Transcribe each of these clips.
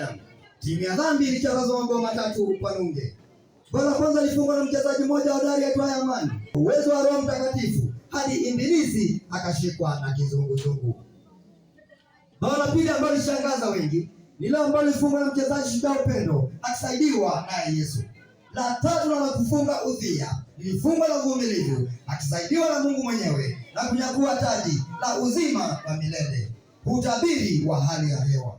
Adam. Timu ya dhambi ilicharaza mabao 3 kwa nunge. Bao la kwanza lilifungwa na mchezaji mmoja hodari aitwaye Amani. Uwezo wa Roho Mtakatifu hadi Ibilisi akashikwa na kizunguzungu. Bao la pili ambalo lishangaza wengi ni lile ambalo lilifungwa na mchezaji Shujaa Upendo akisaidiwa naye Yesu. La tatu la kufunga udhia lilifungwa na uvumilivu akisaidiwa na Mungu mwenyewe na kunyakua taji la uzima wa milele. Utabiri wa hali ya hewa.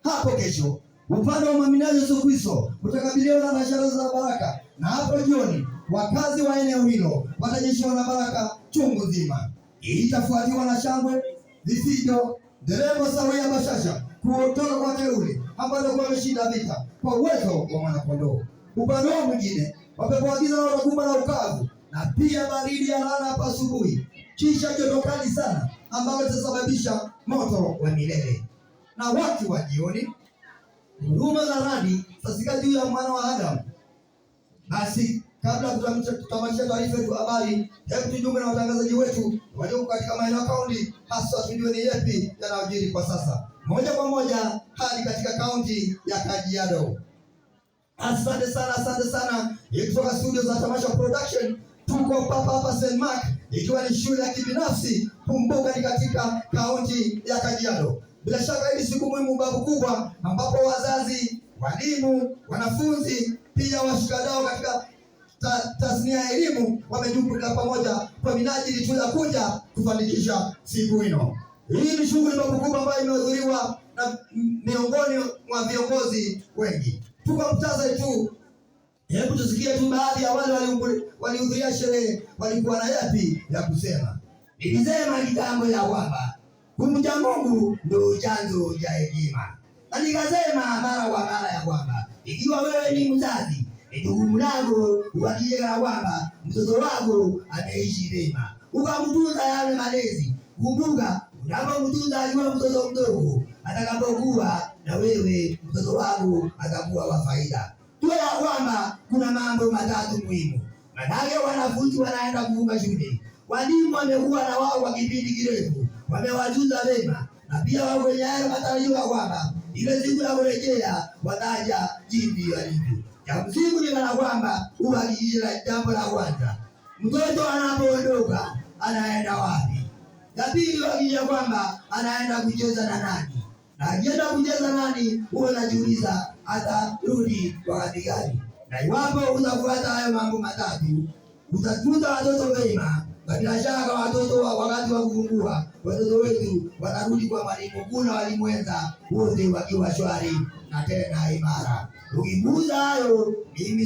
Hapo kesho upande wa mwaminiaji Yesu Kristo utakabiliwa na ishara za baraka, na hapo jioni wakazi wa eneo hilo watajishiwa na baraka chungu nzima. Itafuatiwa na shangwe, vifijo, nderemo sawia bashasha kutoka kwa teule ambao wameshinda vita kwa uwezo wa mwanakondoo. Upande mwingine wapepo wa giza watakumbwa na ukavu na pia baridi ya laana hapa asubuhi, kisha joto kali sana ambalo litasababisha moto wa milele. Na watu wa jioni huruma za radi tasika juu ya mwana wa Adamu. Basi kabla tutamatisha taarifa yetu habari, hebu tujiunge na watangazaji wetu walioko katika maeneo kaunti, hasa tujue ni yapi yanayojiri kwa sasa. Moja kwa moja hadi katika kaunti ya Kajiado. Asante sana. Kutoka studio za Tamasha Production tuko hapa St. Mark, ikiwa ni shule ya kibinafsi kumbuka ni katika kaunti ya Kajiado. Bila shaka hili siku muhimu babu kubwa ambapo wazazi, walimu, wanafunzi pia washikadau katika tasnia ya elimu wamejumuika pamoja kwa minajili tu ya kuja kufanikisha siku hino. Hii ni shughuli babu kubwa ambayo imehudhuriwa na miongoni mwa viongozi wengi. Tuko mtaza tu, hebu tusikie tu baadhi ya wale walihudhuria sherehe walikuwa na yapi ya kusema. Nilisema kitambo ya kwamba kumcha Mungu ndio chanzo cha hekima. Na nikasema mara kwa mara ya kwamba ikiwa wewe ni mzazi, ni jukumu lako kuhakikisha kwamba mtoto wako ameishi vyema. Ukamtunza yale malezi. Kumbuka unapomtunza akiwa mtoto mdogo, atakapokuwa na wewe mtoto wako atakuwa wa faida. Tuwe ya kwamba kuna mambo 3 muhimu. Manake wanafunzi wanaenda kufunga shule. Walimu wamekuwa na wao kwa kipindi kirefu, wamewajuza vema, na pia wao wenyewe matarajio kwamba ile siku ya kurejea wataja jinsi walivyo. Ya msingi ni kwamba uhakikishe jambo la kwanza, mtoto anapoondoka anaenda wapi? Ya pili wakija kwamba anaenda kucheza na nani? Na akienda kucheza nani, huwa anajiuliza atarudi wakati gani? Na iwapo utafuata hayo mambo 3, utatunza watoto wema. Bila shaka watoto wakati wa kufungua watoto wetu wanarudi kwa mwalimu. Kuna walimu wenza wote wakiwa shwari na tena imara. Ukibuza hayo, mimi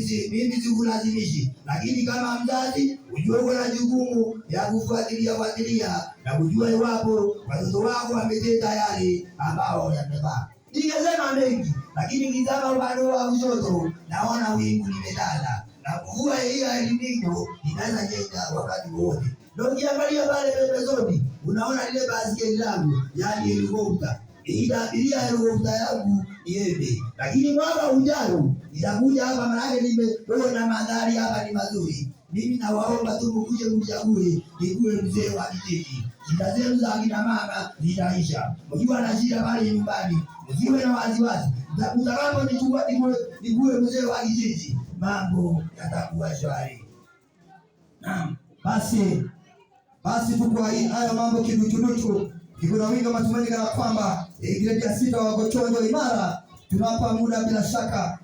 sikulazimishi, lakini kama mzazi ujue kuna jukumu ya kufuatilia na kujua iwapo watoto wako wametenda yale ambao yamefaa. Ningesema mengi, lakini kizama upande wa kushoto naona wingu limetanda na mvua hii ya elimiko inaweza nyesha wakati wote. Ndio ukiangalia pale pembezoni unaona ile basikeli langu, yani helikopta. Itaabiria helikopta yangu iende. Lakini mwaka ujao itakuja hapa, maana nimeona mandhari hapa ni mazuri. Mimi nawaomba tu mkuje mchague nikuwe mzee wa kijiji. Shida zenu za kina mama zitaisha. Mkiwa na shida pale nyumbani, msiwe na wasiwasi. Mtakapo nichukua nikuwe mzee wa kijiji, mambo yatakuwa shwari. Naam. Basi tuko haya mambo kiduchu. Kuna wingi matumaini kana kwamba grade ya 6 wako chonjo imara. Tunapa muda bila shaka